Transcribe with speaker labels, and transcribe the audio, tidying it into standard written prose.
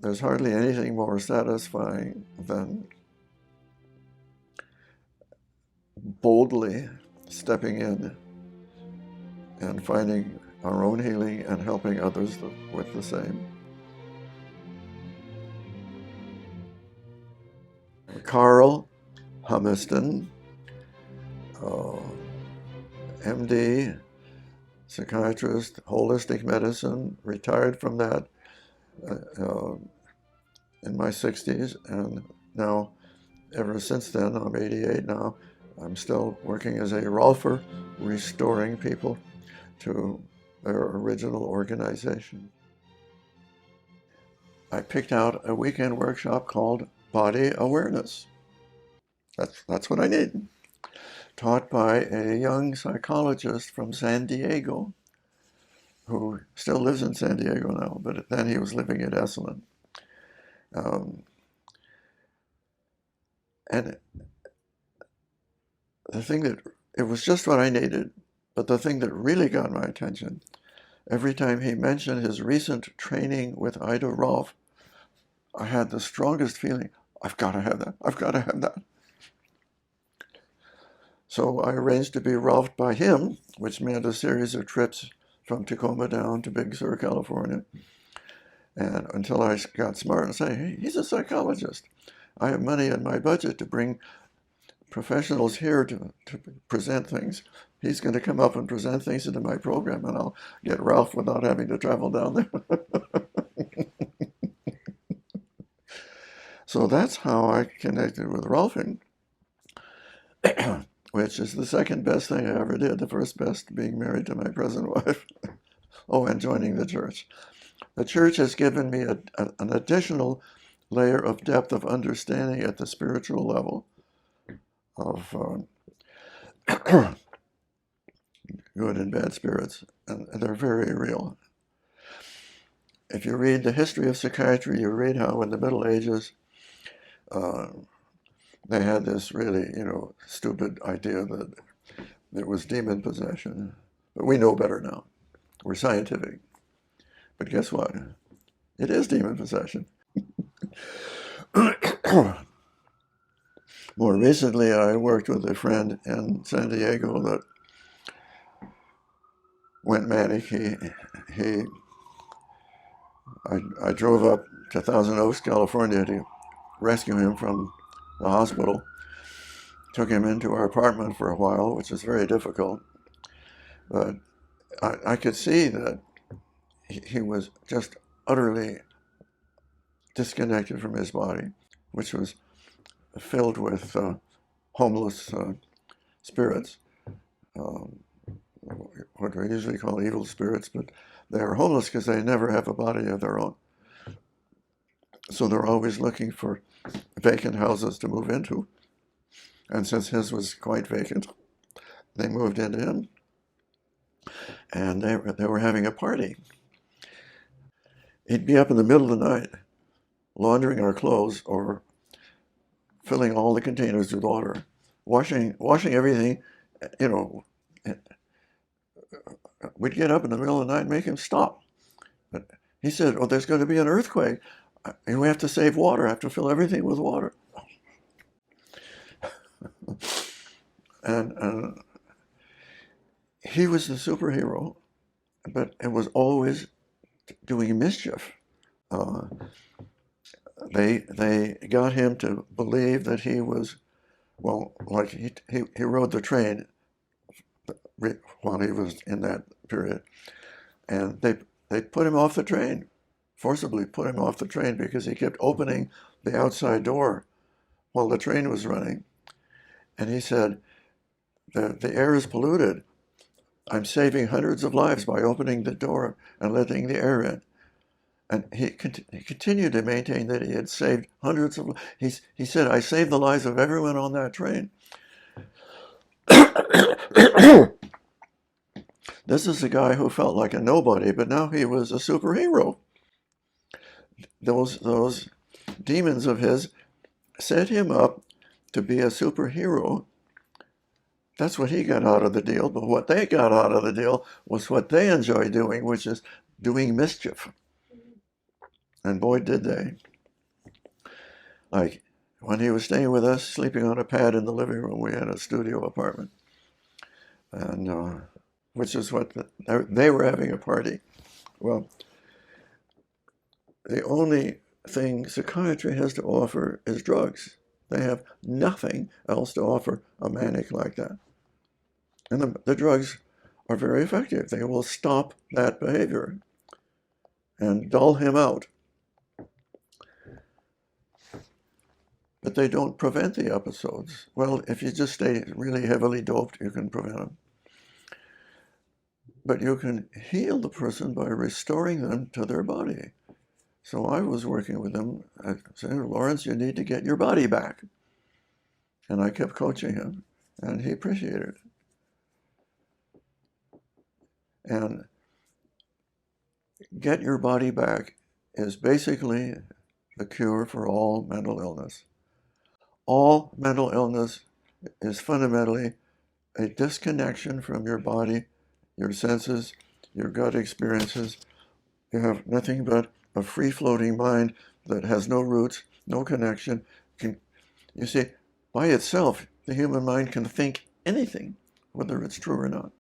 Speaker 1: there's hardly anything more satisfying than boldly stepping in and finding our own healing and helping others with the same. Karl Humiston, MD, psychiatrist, holistic medicine, retired from that in my 60s, and now, ever since then, I'm 88 now, I'm still working as a Rolfer, restoring people to their original organization. I picked out a weekend workshop called Body Awareness. That's what I need. Taught by a young psychologist from San Diego, who still lives in San Diego now, but then he was living in Esalen. And the thing that, it was just what I needed, but the thing that really got my attention, every time he mentioned his recent training with Ida Rolf, I had the strongest feeling, I've got to have that, I've got to have that. So I arranged to be Rolfed by him, which meant a series of trips from Tacoma down to Big Sur, California. And until I got smart and say, hey, he's a psychologist. I have money in my budget to bring professionals here to present things. He's going to come up and present things into my program, and I'll get Ralph without having to travel down there. So that's how I connected with Rolfing, which is the second best thing I ever did. The first best being married to my present wife. Oh, and joining the church. The church has given me an additional layer of depth of understanding at the spiritual level of good and bad spirits, and they're very real. If you read the history of psychiatry, you read how in the Middle Ages they had this really, stupid idea that it was demon possession. But we know better now. We're scientific. But guess what? It is demon possession. More recently, I worked with a friend in San Diego that went manic. I drove up to Thousand Oaks, California to rescue him from the hospital. Took him into our apartment for a while, which was very difficult. But I could see that he was just utterly disconnected from his body, which was filled with homeless spirits, what we usually call evil spirits, but they are homeless because they never have a body of their own. So they're always looking for vacant houses to move into. And since his was quite vacant, they moved into him. And they were having a party. He'd be up in the middle of the night, laundering our clothes or filling all the containers with water, washing everything, We'd get up in the middle of the night and make him stop. But he said, oh, there's going to be an earthquake, and we have to save water. I have to fill everything with water. And he was the superhero, but it was always doing mischief. They got him to believe that he was, like he rode the train while he was in that period, and they put him off the train, forcibly put him off the train because he kept opening the outside door while the train was running. And he said, the air is polluted. I'm saving hundreds of lives by opening the door and letting the air in. And he continued to maintain that he had saved hundreds of lives. He said, I saved the lives of everyone on that train. This is a guy who felt like a nobody, but now he was a superhero. Those demons of his set him up to be a superhero. That's what he got out of the deal, but what they got out of the deal was what they enjoy doing, which is doing mischief. And boy, did they. Like, when he was staying with us, sleeping on a pad in the living room, we had a studio apartment. And which is what they were having a party. Well, the only thing psychiatry has to offer is drugs. They have nothing else to offer a manic like that. And the drugs are very effective. They will stop that behavior and dull him out. But they don't prevent the episodes. Well, if you just stay really heavily doped, you can prevent them. But you can heal the person by restoring them to their body. So I was working with him. I said, Lawrence, you need to get your body back. And I kept coaching him, and he appreciated it. And get your body back is basically the cure for all mental illness. All mental illness is fundamentally a disconnection from your body, your senses, your gut experiences. You have nothing but a free-floating mind that has no roots, no connection. You see, by itself, the human mind can think anything, whether it's true or not.